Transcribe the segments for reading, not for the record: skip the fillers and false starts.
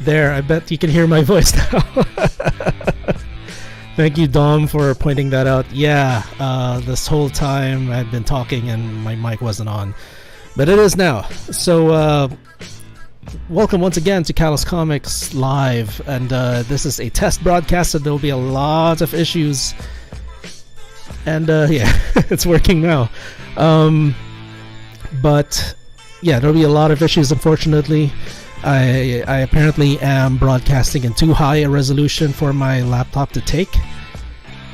There, I bet you can hear my voice now. Thank you, Dom, for pointing that out. Yeah, this whole time I've been talking and my mic wasn't on, but it is now. So, welcome once again to Callous Comics Live, and this is a test broadcast, so there'll be a lot of issues. And yeah, it's working now. But yeah, there'll be a lot of issues, unfortunately. I apparently am broadcasting in too high a resolution for my laptop to take.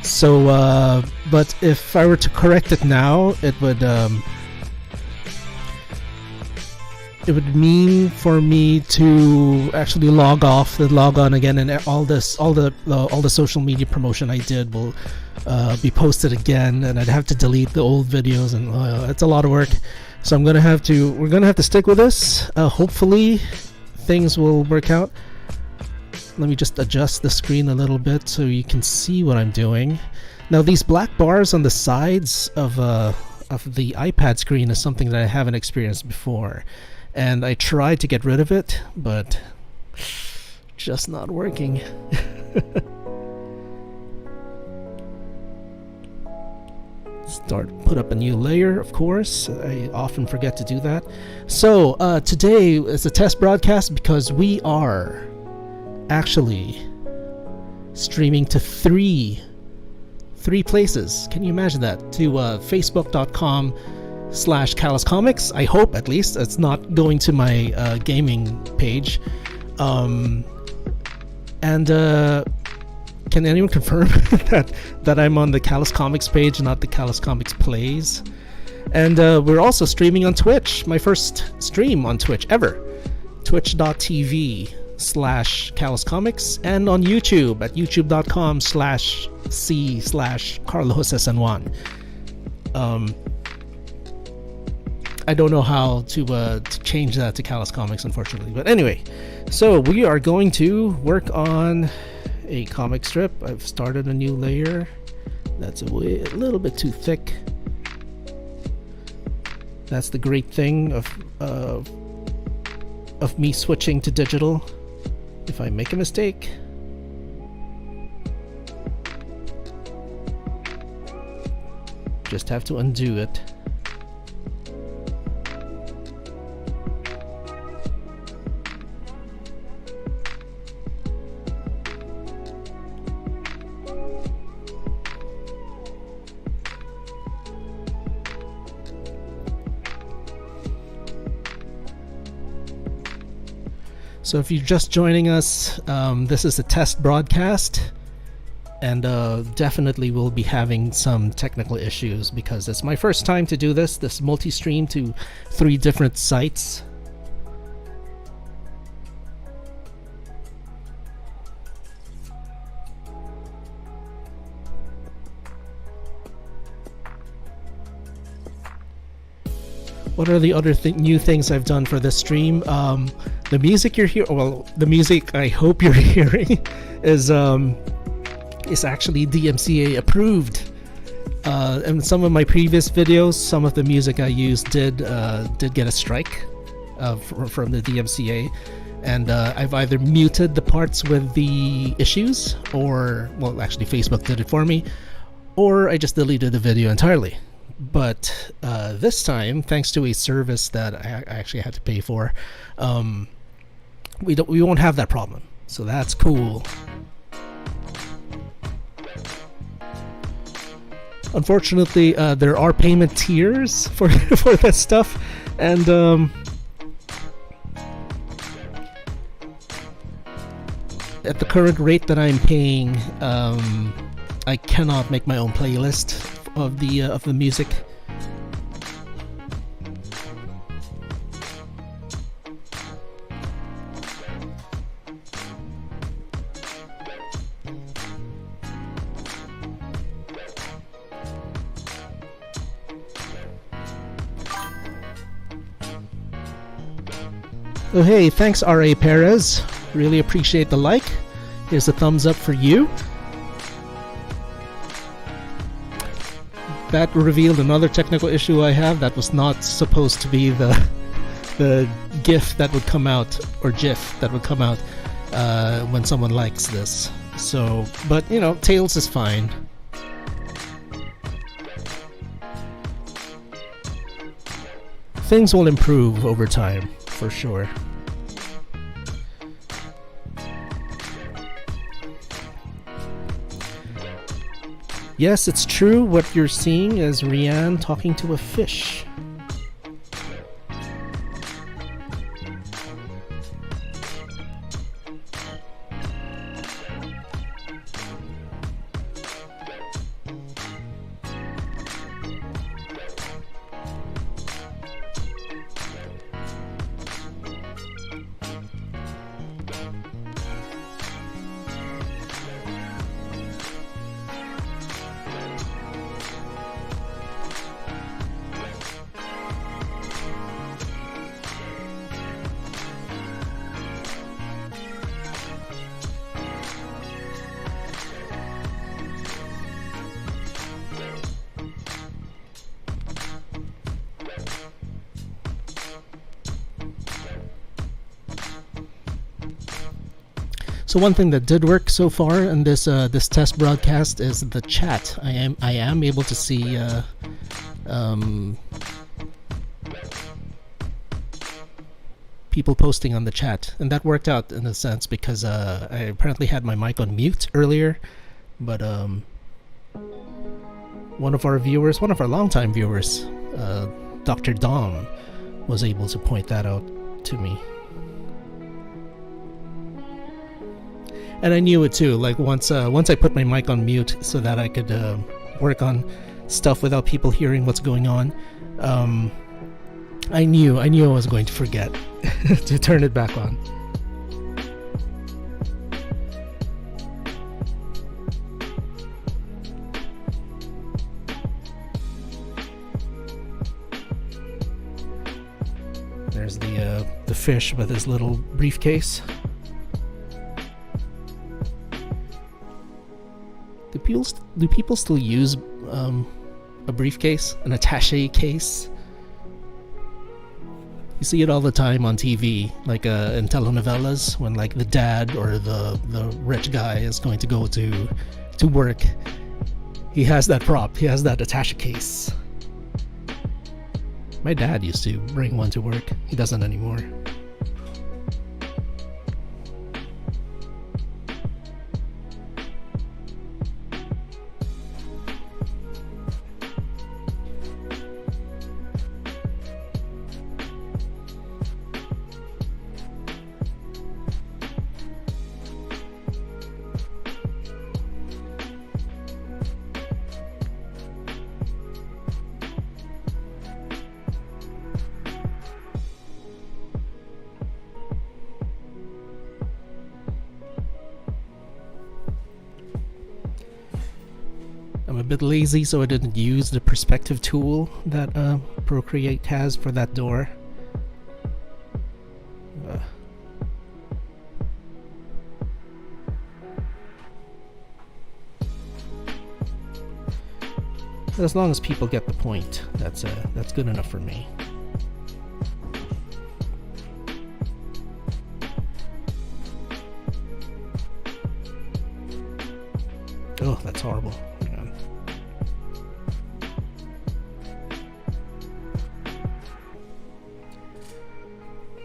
So, but if I were to correct it now, it would mean for me to actually log off and log on again, and all the social media promotion I did will be posted again, and I'd have to delete the old videos, and it's a lot of work. So we're gonna have to stick with this. Hopefully things will work out. Let me just adjust the screen a little bit so you can see what I'm doing. Now, these black bars on the sides of the iPad screen is something that I haven't experienced before, and I tried to get rid of it, but just not working. Put up a new layer, of course. I often forget to do that. So today is a test broadcast because we are actually streaming to three places. Can you imagine that? To facebook.com/Callous Comics. I hope, at least it's not going to my gaming page. Can anyone confirm that I'm on the Callous Comics page, not the Callous Comics Plays? And we're also streaming on Twitch. My first stream on Twitch ever. Twitch.tv/Callous Comics, and on YouTube at youtube.com/C/CarlosSN1. I don't know how to change that to Callous Comics, unfortunately. But anyway, so we are going to work on a comic strip. I've started a new layer. That's a little bit too thick. That's the great thing of me switching to digital. If I make a mistake, just have to undo it. So if you're just joining us, this is a test broadcast, and definitely we'll be having some technical issues because it's my first time to do this multi-stream to 3 different sites. What are the other new things I've done for this stream? The music you're hearing, well, the music I hope you're hearing is actually DMCA approved. And some of my previous videos, some of the music I used did get a strike from the DMCA, and I've either muted the parts with the issues, or, well, actually Facebook did it for me, or I just deleted the video entirely. But this time, thanks to a service that I actually had to pay for, we won't have that problem. So that's cool. Unfortunately, there are payment tiers for that stuff, and at the current rate that I'm paying, I cannot make my own playlist of the music. Oh hey, thanks R.A. Perez. Really appreciate the like. Here's a thumbs up for you. That revealed another technical issue I have. That was not supposed to be the GIF that would come out, or GIF that would come out. when someone likes this. So, but you know, Tails is fine. Things will improve over time, for sure. Yes, it's true. What you're seeing is Rianne talking to a fish. So one thing that did work so far in this this test broadcast is the chat. I am able to see people posting on the chat, and that worked out in a sense because I apparently had my mic on mute earlier, but one of our longtime viewers, Dr. Dom, was able to point that out to me. And I knew it too. Like once I put my mic on mute so that I could work on stuff without people hearing what's going on, I knew I was going to forget to turn it back on. There's the fish with his little briefcase. Do people still use a briefcase, an attaché case? You see it all the time on TV, like in telenovelas, when like the dad or the rich guy is going to go to work. He has that prop. He has that attaché case. My dad used to bring one to work. He doesn't anymore. I'm a bit lazy, so I didn't use the perspective tool that Procreate has for that door. As long as people get the point, that's good enough for me. Oh, that's horrible. Hang on.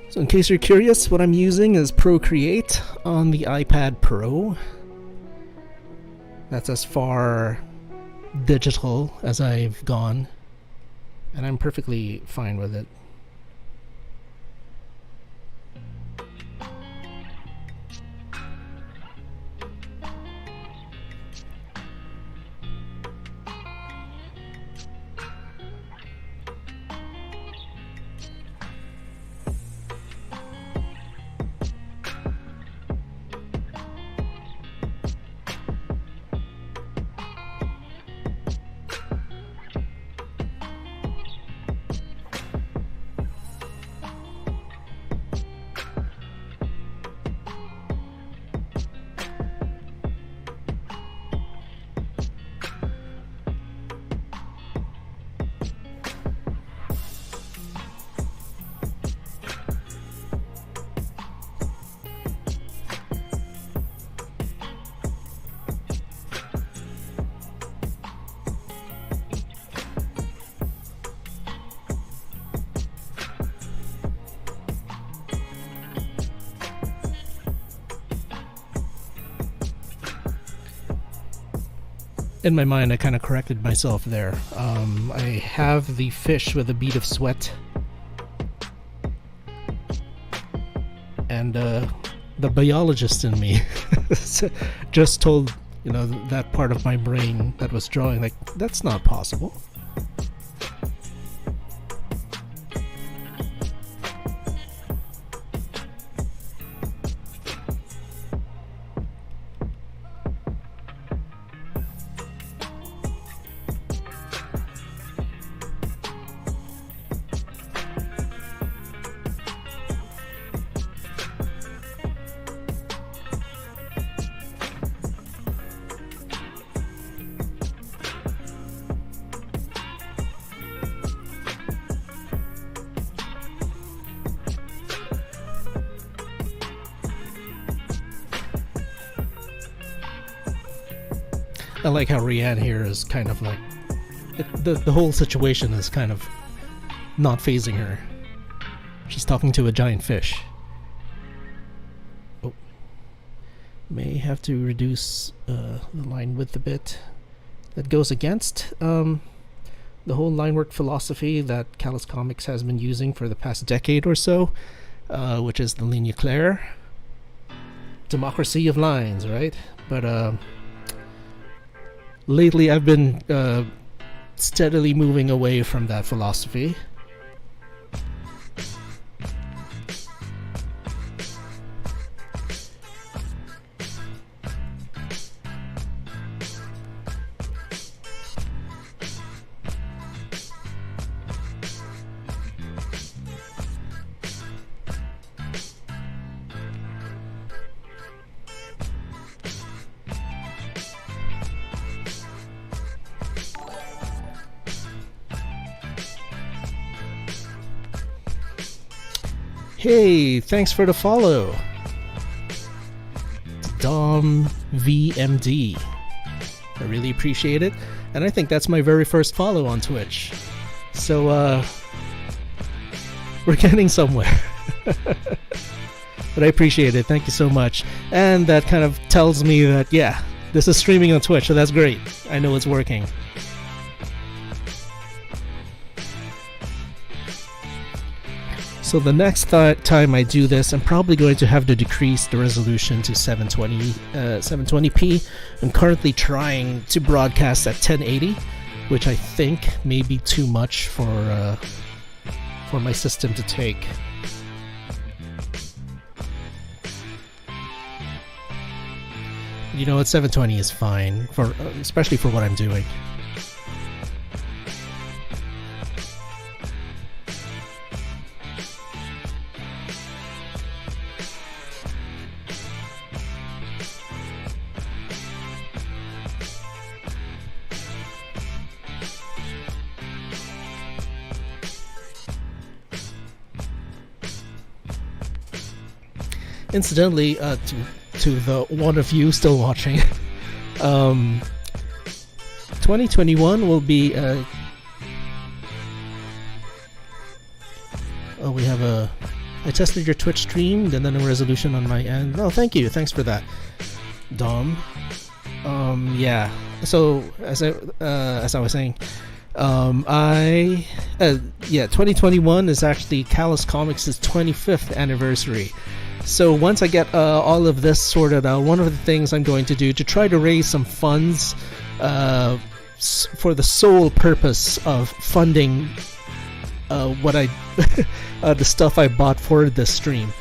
So in case you're curious, what I'm using is Procreate on the iPad Pro. That's as far digital as I've gone, and I'm perfectly fine with it. in my mind, I kind of corrected myself there. I have the fish with a bead of sweat, and the biologist in me just told, you know, that part of my brain that was drawing, like, that's not possible. I like how Rianne here is kind of like, the whole situation is kind of not phasing her. She's talking to a giant fish. Oh, may have to reduce the line width a bit. That goes against the whole line work philosophy that Callous Comics has been using for the past decade or so, which is the ligne claire, democracy of lines, right? But lately I've been steadily moving away from that philosophy. Hey, thanks for the follow, Dom VMD. I really appreciate it, and I think that's my very first follow on Twitch. So we're getting somewhere. But I appreciate it. Thank you so much. And that kind of tells me that, yeah, this is streaming on Twitch, so that's great. I know it's working. So the next time I do this, I'm probably going to have to decrease the resolution to 720p. I'm currently trying to broadcast at 1080, which I think may be too much for my system to take. You know what, 720 is fine, for especially for what I'm doing. Incidentally, to the one of you still watching, 2021 will be oh, we have a, I tested your Twitch stream, then a resolution on my end. Oh, thank you, thanks for that, Dom. Yeah, so as I was saying, yeah, 2021 is actually Callous Comics' 25th anniversary. So once I get all of this sorted out, one of the things I'm going to do to try to raise some funds for the sole purpose of funding what I the stuff I bought for this stream.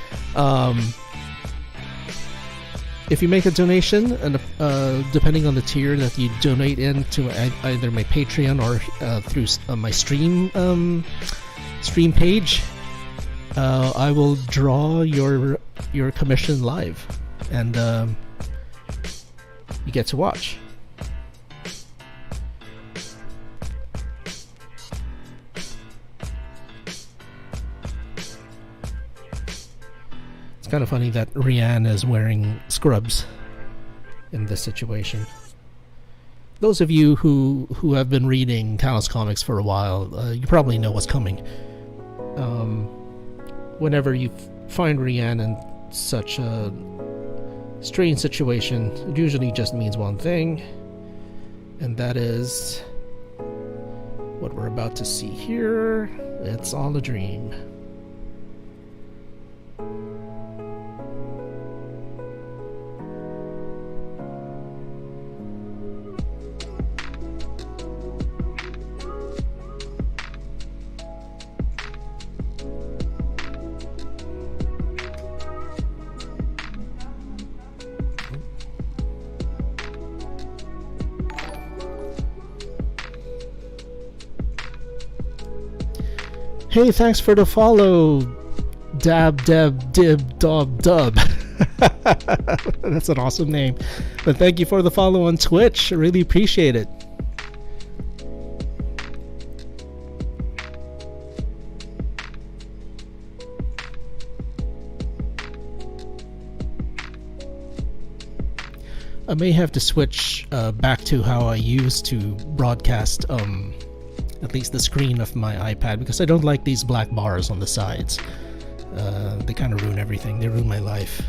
If you make a donation, and depending on the tier that you donate into either my Patreon or through my stream page, I will draw your commission live, and you get to watch. It's kind of funny that Rianne is wearing scrubs in this situation. Those of you who have been reading Callous Comics for a while, you probably know what's coming. Whenever you find Rianne in such a strange situation, it usually just means one thing. And that is what we're about to see here. It's all a dream. Hey, thanks for the follow, Dab Deb Dib Dob Dub. That's an awesome name. But thank you for the follow on Twitch. I really appreciate it. I may have to switch back to how I used to broadcast at least the screen of my iPad, because I don't like these black bars on the sides. They kind of ruin everything. They ruin my life.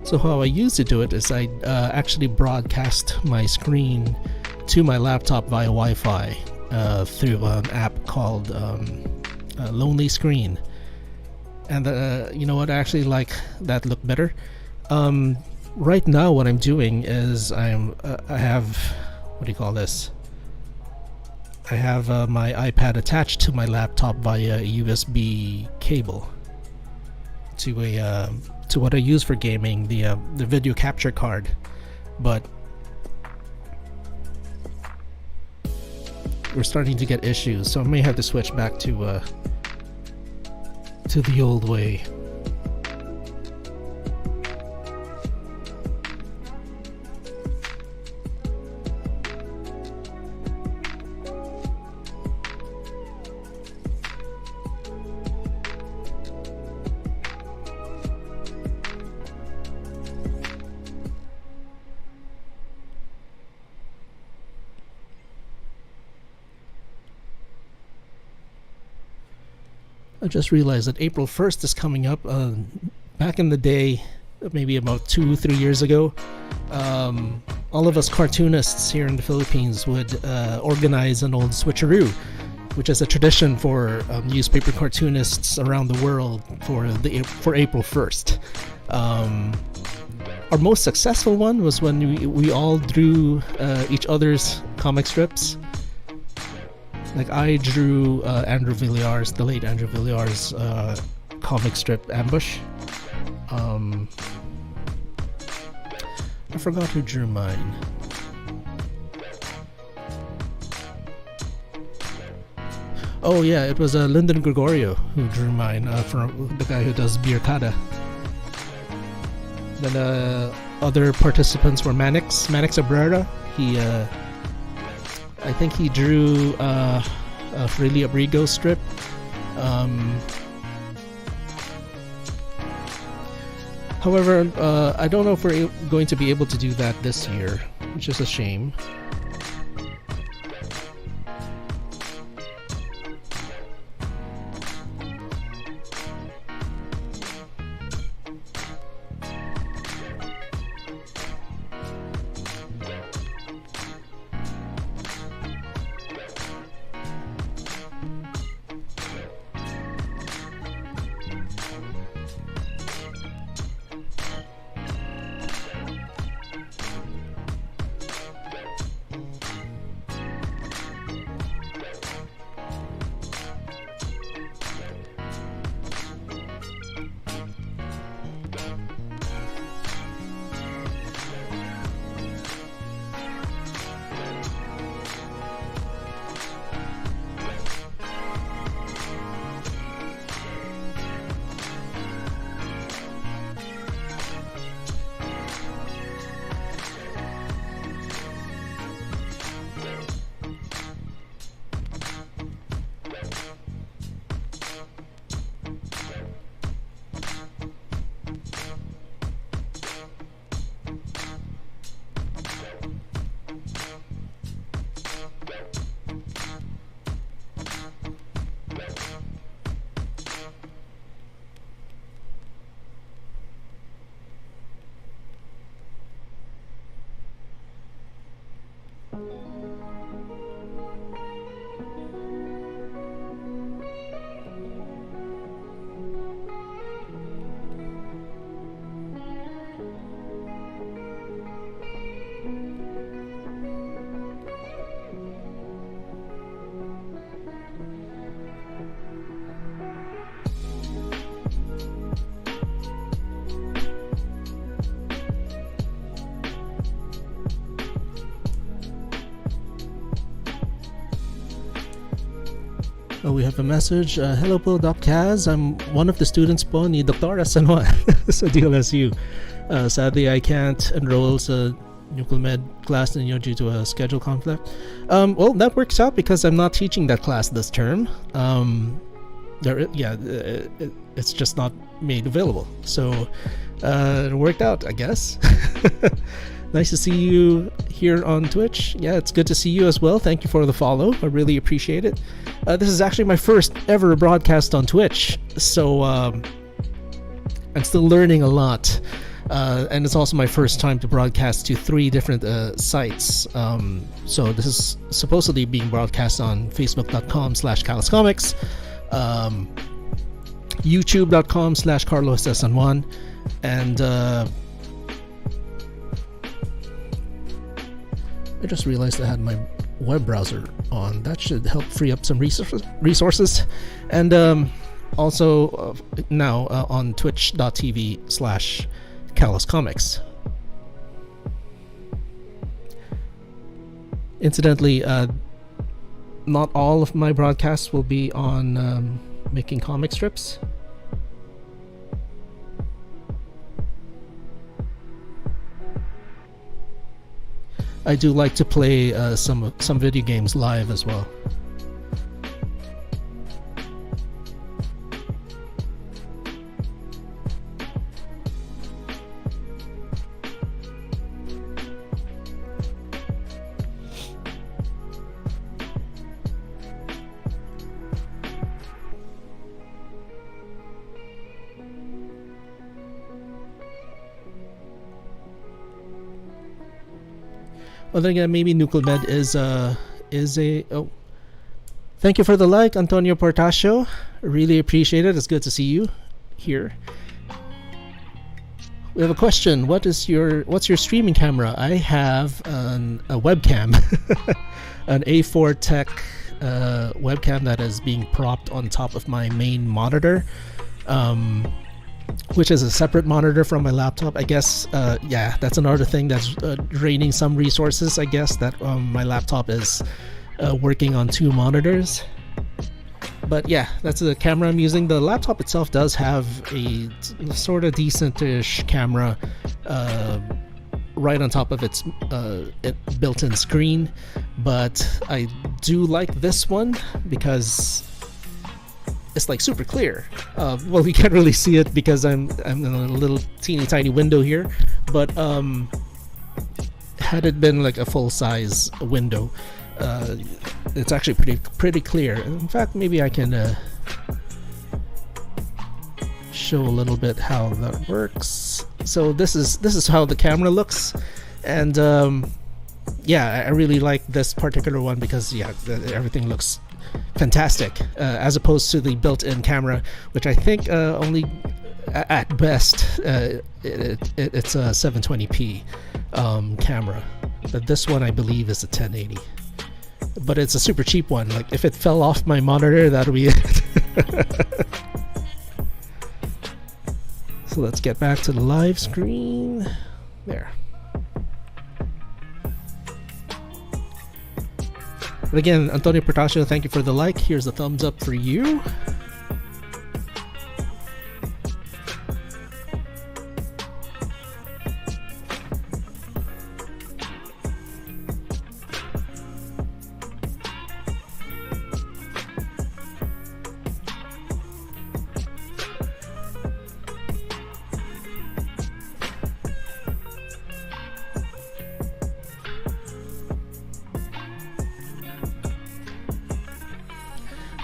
So how I used to do it is I actually broadcast my screen to my laptop via Wi-Fi through an app called Lonely Screen. And you know what, I actually like that look better. Right now what I'm doing is I have, what do you call this? I have my iPad attached to my laptop via a USB cable to what I use for gaming, the video capture card. But we're starting to get issues, so I may have to switch back to the old way. I just realized that April 1st is coming up. Back in the day, maybe about 2-3 years ago, all of us cartoonists here in the Philippines would organize an old switcheroo, which is a tradition for newspaper cartoonists around the world for April 1st. Our most successful one was when we all drew each other's comic strips. Like I drew Andrew Villar's, the late Andrew Villar's comic strip Ambush. I forgot who drew mine. Oh yeah, it was Lyndon Gregorio who drew mine, from the guy who does Birkada. Then other participants were Manix Abrera. He I think he drew a Freely Abrigo strip. However, I don't know if we're going to be able to do that this year, which is a shame. Oh, we have a message. Hello po, Doc Kaz. I'm one of the students po ni Dr. Sanwa sa DLSU. Sadly, I can't enroll sa nuclear med class ninyo due to a schedule conflict. Well, that works out because I'm not teaching that class this term. It's just not made available. So it worked out, I guess. Nice to see you here on Twitch. Yeah, it's good to see you as well. Thank you for the follow. I really appreciate it. This is actually my first ever broadcast on Twitch, so I'm still learning a lot. And it's also my first time to broadcast to 3 different sites. So this is supposedly being broadcast on facebook.com/Callous Comics, youtube.com/CarlosSN1, and I just realized I had my web browser on. That should help free up some resources. And also now on twitch.tv/Callous Comics. Incidentally, not all of my broadcasts will be on making comic strips. I do like to play some video games live as well. Well, then again, maybe Nuclear Med is a oh. Thank you for the like, Antonio Portacio. Really appreciate it. It's good to see you here. We have a question. What's your streaming camera? I have a webcam, an A4 Tech webcam that is being propped on top of my main monitor. Which is a separate monitor from my laptop. I guess, yeah, that's another thing that's draining some resources, I guess, that my laptop is working on 2 monitors. But yeah, that's the camera I'm using. The laptop itself does have a sort of decent-ish camera right on top of its built-in screen. But I do like this one because it's like super clear. Well, you can't really see it because I'm in a little teeny tiny window here, but had it been like a full-size window, it's actually pretty clear. In fact, maybe I can show a little bit how that works. So this is how the camera looks, and yeah, I really like this particular one because yeah, everything looks fantastic, as opposed to the built-in camera, which I think only at best it's a 720p camera, but this one I believe is a 1080, but it's a super cheap one. Like if it fell off my monitor, that'll be it. So let's get back to the live screen. There. But again, Antonio Portacio, thank you for the like. Here's a thumbs up for you.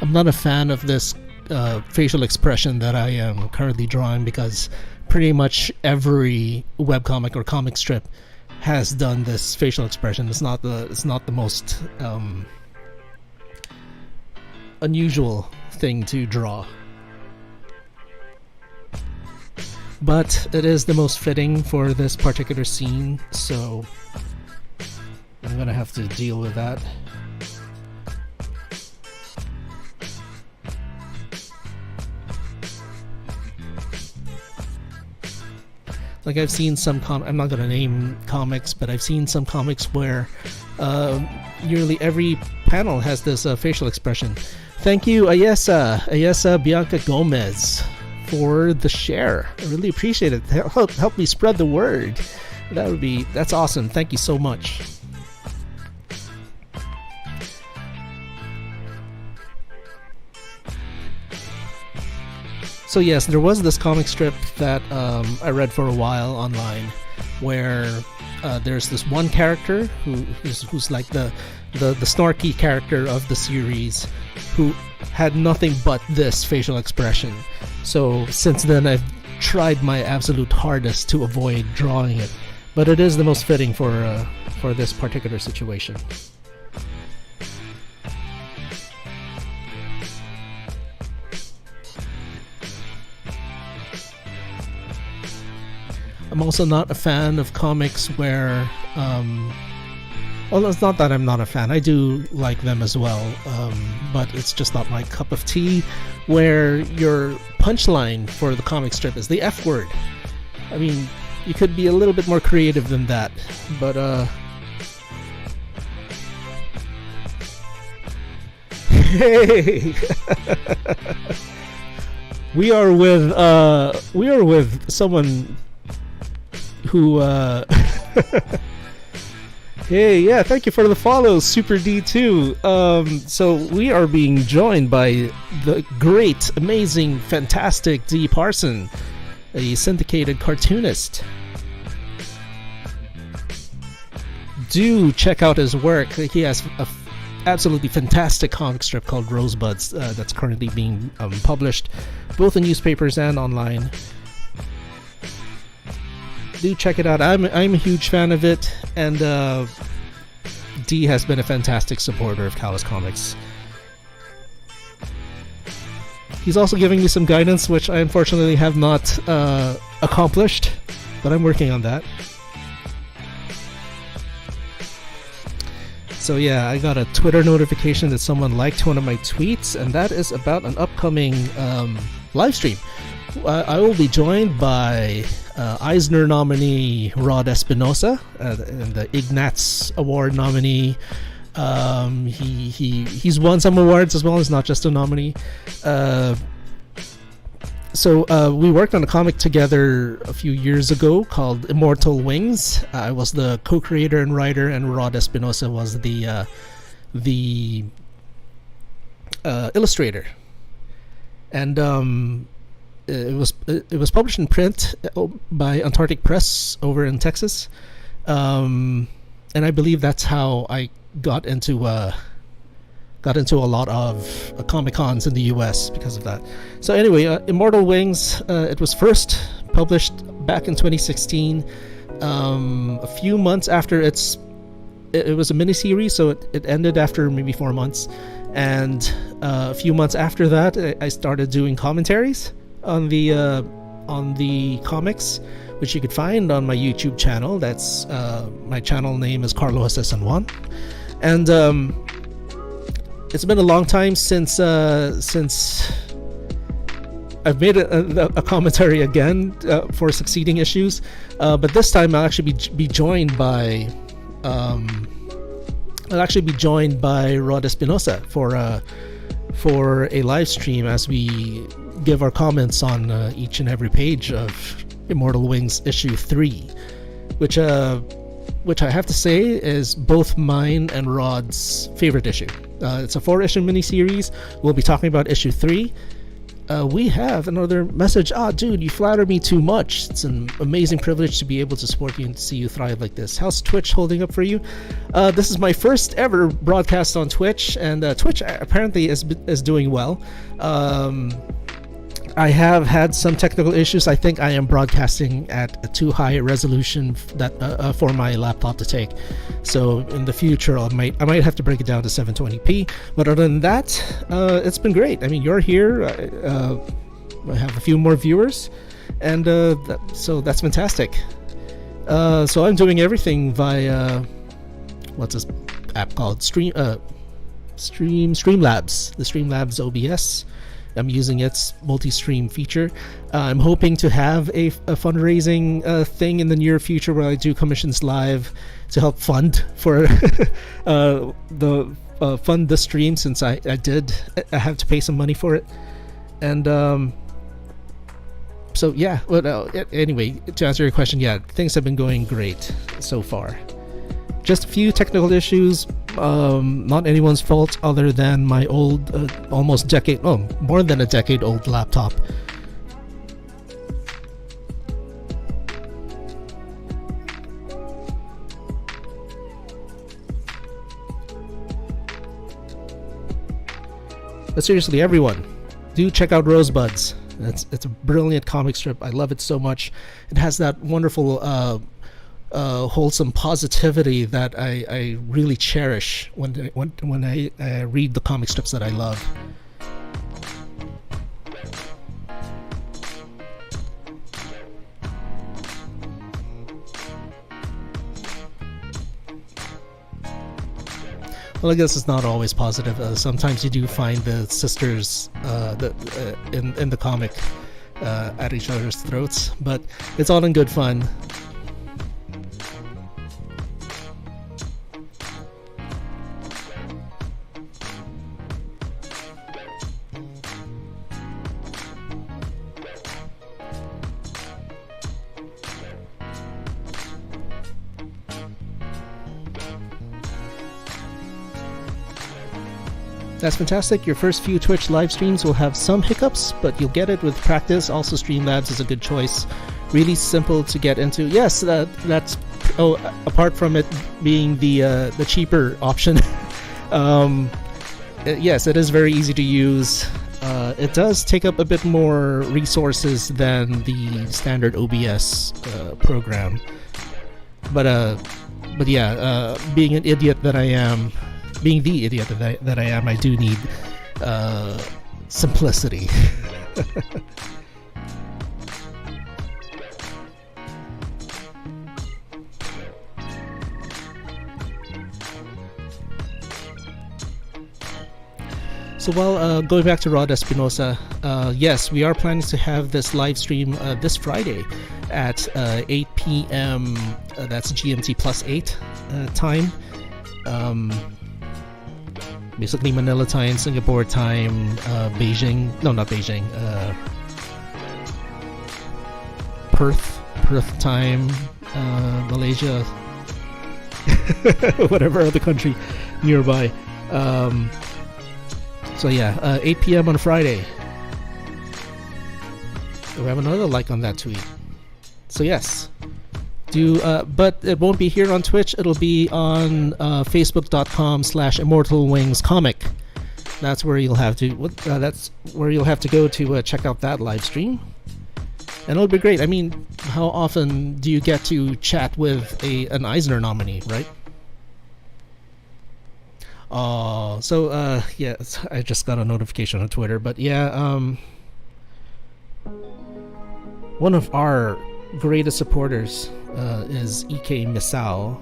I'm not a fan of this facial expression that I am currently drawing because pretty much every webcomic or comic strip has done this facial expression. It's not the most unusual thing to draw, but it is the most fitting for this particular scene, so I'm gonna have to deal with that. Like I've seen some I'm not gonna name comics, but I've seen some comics where nearly every panel has this facial expression. Thank you, Ayesa Bianca Gomez, for the share. I really appreciate it. Help me spread the word. That's awesome. Thank you so much. So yes, there was this comic strip that I read for a while online, where there's this one character who's like the snarky character of the series, who had nothing but this facial expression. So since then, I've tried my absolute hardest to avoid drawing it, but it is the most fitting for this particular situation. I'm also not a fan of comics where, well, it's not that I'm not a fan. I do like them as well, but it's just not my cup of tea, where your punchline for the comic strip is the F word. I mean, you could be a little bit more creative than that, but hey, we are with someone who hey, yeah, thank you for the follow, Super D2. So we are being joined by the great, amazing, fantastic D Parson, a syndicated cartoonist. Do check out his work. He has a absolutely fantastic comic strip called Rosebuds that's currently being published both in newspapers and online. Do check it out. I'm a huge fan of it, and D has been a fantastic supporter of Callous Comics. He's also giving me some guidance, which I unfortunately have not accomplished, but I'm working on that. So yeah, I got a Twitter notification that someone liked one of my tweets, and that is about an upcoming live stream. I will be joined by Eisner nominee Rod Espinosa, and the Ignatz Award nominee. He's won some awards as well. He's not just a nominee. So we worked on a comic together a few years ago called Immortal Wings. I was the co-creator and writer, and Rod Espinosa was the illustrator. And it was published in print by Antarctic Press over in Texas, and I believe that's how I got into a lot of Comic-Cons in the US because of that. So anyway, Immortal Wings, it was first published back in 2016. A few months after it was a miniseries, so it ended after maybe 4 months, and a few months after that, I started doing commentaries on the comics, which you could find on my YouTube channel. That's my channel name is Carlos SN1, and it's been a long time since I've made a commentary again for succeeding issues, but this time I'll actually be joined by Rod Espinosa for a live stream as we give our comments on each and every page of Immortal Wings issue 3, which I have to say is both mine and Rod's favorite issue. It's a 4-issue miniseries. We'll be talking about issue 3. We have another message. Dude, you flatter me too much. It's an amazing privilege to be able to support you and to see you thrive like this. How's Twitch holding up for you? This is my first ever broadcast on Twitch, and Twitch apparently is doing well. I have had some technical issues. I think I am broadcasting at a too high resolution that for my laptop to take. So in the future, I might have to break it down to 720p. But other than that, it's been great. I mean, you're here. I have a few more viewers, and so that's fantastic. So I'm doing everything via what's this app called? Streamlabs, the Streamlabs OBS. I'm using its multi-stream feature. I'm hoping to have a fundraising thing in the near future where I do commissions live to help fund for fund the stream, since I have to pay some money for it. And so yeah, well, anyway, to answer your question, yeah, things have been going great so far. Just a few technical issues, not anyone's fault other than my old, more than a decade old laptop. But seriously, everyone, do check out Rosebuds. It's a brilliant comic strip. I love it so much. It has that wonderful wholesome positivity that I really cherish when I read the comic strips that I love. Well, I guess it's not always positive. Sometimes you do find the sisters in the comic at each other's throats, but it's all in good fun. That's fantastic. Your first few Twitch live streams will have some hiccups, but you'll get it with practice. Also, Streamlabs is a good choice. Really simple to get into. Yes, that's apart from it being the cheaper option. Yes, it is very easy to use. It does take up a bit more resources than the standard OBS program. But yeah, being an idiot that I am. Being the idiot that I am, I do need simplicity. So while going back to Rod Espinosa, yes, we are planning to have this live stream this Friday at 8 p.m. That's GMT plus 8 time. Basically Manila time, Singapore time, Beijing, no, not Beijing, Perth time, Malaysia, whatever other country nearby. So yeah, 8 p.m. on Friday. We have another like on that tweet. So yes. But it won't be here on Twitch. It'll be on facebook.com/Immortal Wings comic. That's where you'll have to. Go to check out that live stream, and it'll be great. I mean, how often do you get to chat with an Eisner nominee, right? Yeah, I just got a notification on Twitter, but yeah, one of our greatest supporters is EK Misao,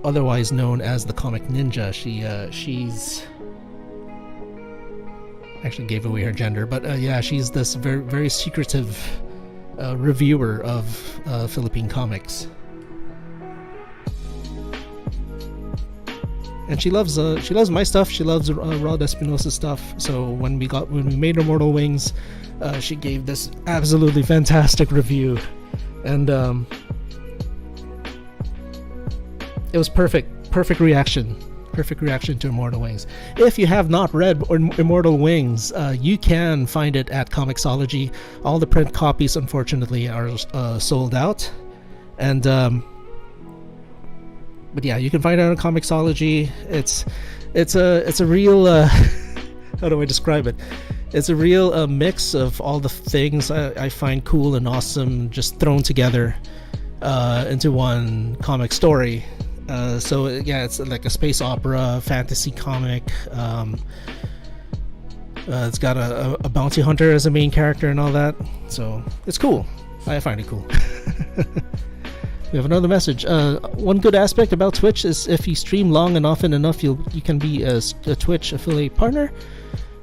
otherwise known as the Comic Ninja. She's actually gave away her gender, but yeah, she's this very, very secretive reviewer of Philippine comics, and she loves my stuff. She loves Rod Espinosa stuff. So when we made Immortal Wings, she gave this absolutely fantastic review, and it was perfect reaction to Immortal Wings. If you have not read Immortal Wings, you can find it at Comixology. All the print copies, unfortunately, are sold out, and but yeah, you can find it on Comixology. It's a real how do I describe it? It's a real mix of all the things I find cool and awesome, just thrown together into one comic story. So yeah, it's like a space opera, fantasy comic. It's got a bounty hunter as a main character and all that. So it's cool. I find it cool. We have another message. One good aspect about Twitch is if you stream long and often enough, you can be a Twitch affiliate partner.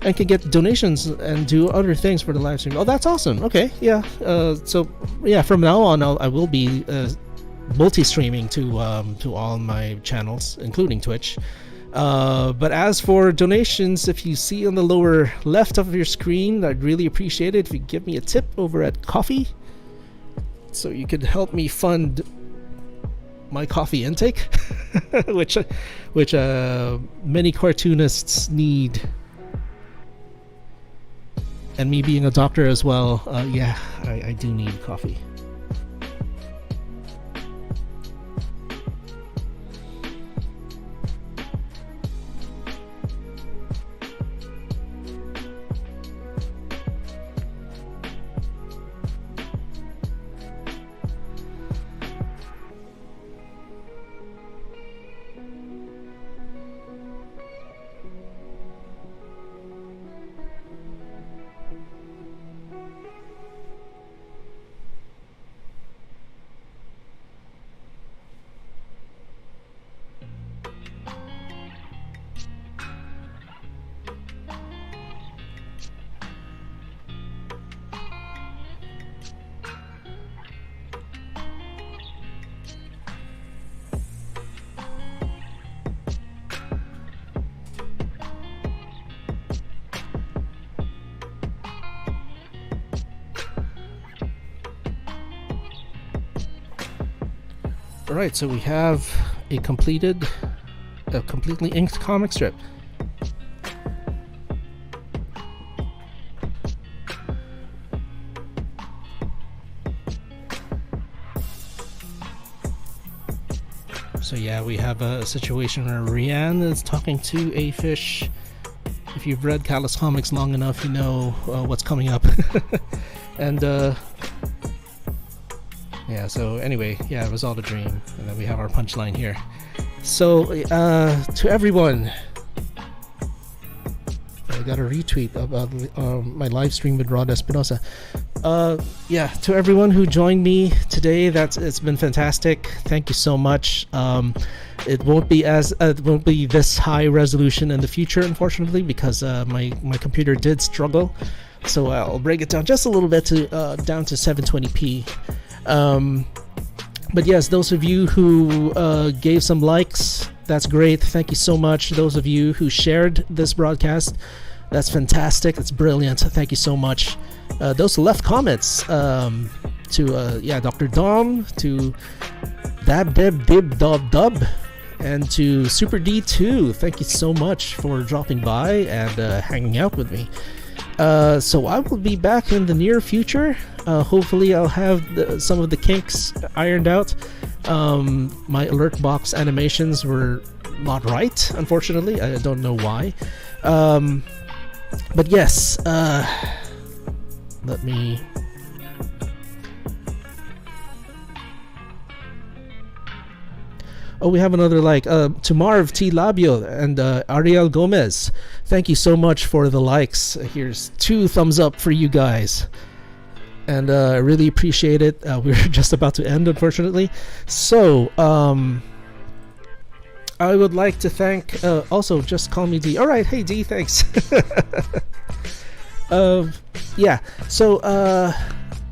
and can get donations and do other things for the live stream. Oh, that's awesome. Okay, yeah. So yeah, from now on, I will be multi-streaming to all my channels, including Twitch. But as for donations, if you see on the lower left of your screen, I'd really appreciate it if you give me a tip over at Coffee, so you could help me fund my coffee intake, which many cartoonists need. And me being a doctor as well, yeah, I do need coffee. Alright, so we have a completely inked comic strip. So yeah, we have a situation where Rianne is talking to a fish. If you've read Callous comics long enough, you know what's coming up. And yeah, so anyway, yeah, it was all a dream. And then we have our punchline here. So, to everyone, I got a retweet about my live stream with Rod Espinosa. Yeah, to everyone who joined me today, it's been fantastic. Thank you so much. It won't be this high resolution in the future, unfortunately, because my computer did struggle. So I'll break it down just a little bit down to 720p. But yes, those of you who gave some likes, that's great. Thank you so much. Those of you who shared this broadcast, that's fantastic. It's brilliant. Thank you so much. Those who left comments, to Dr. Dom, to Dab Deb Dib Dob Dub, and to Super D2. Thank you so much for dropping by and hanging out with me. So I will be back in the near future. Hopefully I'll have some of the kinks ironed out. My alert box animations were not right, unfortunately. I don't know why. But yes, let me... Oh, we have another like to Marv T. Labio and Ariel Gomez. Thank you so much for the likes. Here's 2 thumbs up for you guys. And I really appreciate it. We're just about to end, unfortunately. So, I would like to thank... also, just call me D. Alright, hey D, thanks. Yeah, so...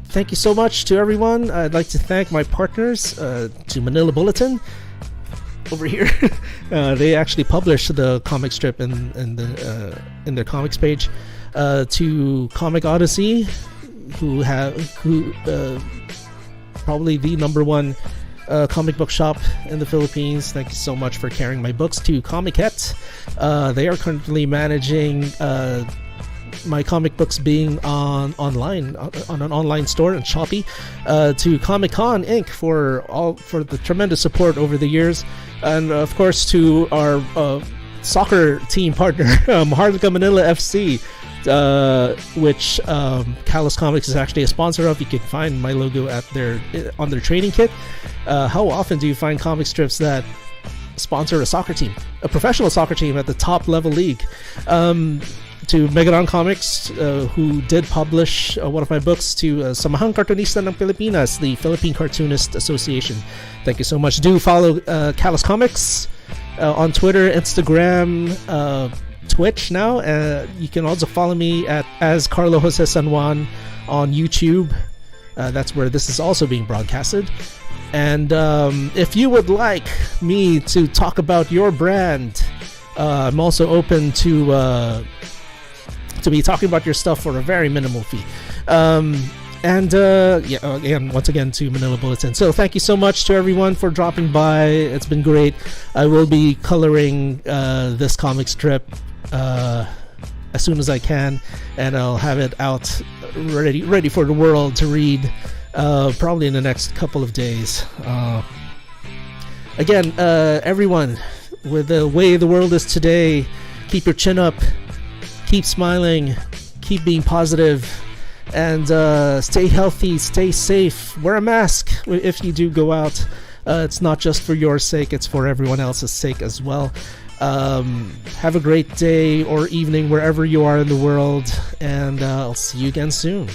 thank you so much to everyone. I'd like to thank my partners, to Manila Bulletin. Over here, they actually published the comic strip in their comics page. To Comic Odyssey, who probably the #1 comic book shop in the Philippines. Thank you so much for carrying my books. To Comiket, they are currently managing my comic books being on an online store in Shopee. To Comic Con Inc. for the tremendous support over the years, and of course to our soccer team partner, Maharlika Manila FC, which Callous Comics is actually a sponsor of. You can find my logo on their training kit. How often do you find comic strips that sponsor a soccer team, a professional soccer team at the top level league? To Megaron Comics, who did publish one of my books. To Samahang Cartoonista ng Pilipinas, the Philippine Cartoonist Association. Thank you so much. Do follow Callous Comics on Twitter, Instagram, Twitch now. You can also follow me as Carlo Jose San Juan on YouTube. That's where this is also being broadcasted. And if you would like me to talk about your brand, I'm also open to be talking about your stuff for a very minimal fee. Again, once again, to Manila Bulletin. So thank you so much to everyone for dropping by. It's been great. I will be coloring this comic strip as soon as I can, and I'll have it out ready for the world to read probably in the next couple of days. Again, everyone, with the way the world is today, keep your chin up, keep smiling, keep being positive, and stay healthy, stay safe, wear a mask if you do go out. It's not just for your sake, it's for everyone else's sake as well. Have a great day or evening wherever you are in the world, and I'll see you again soon.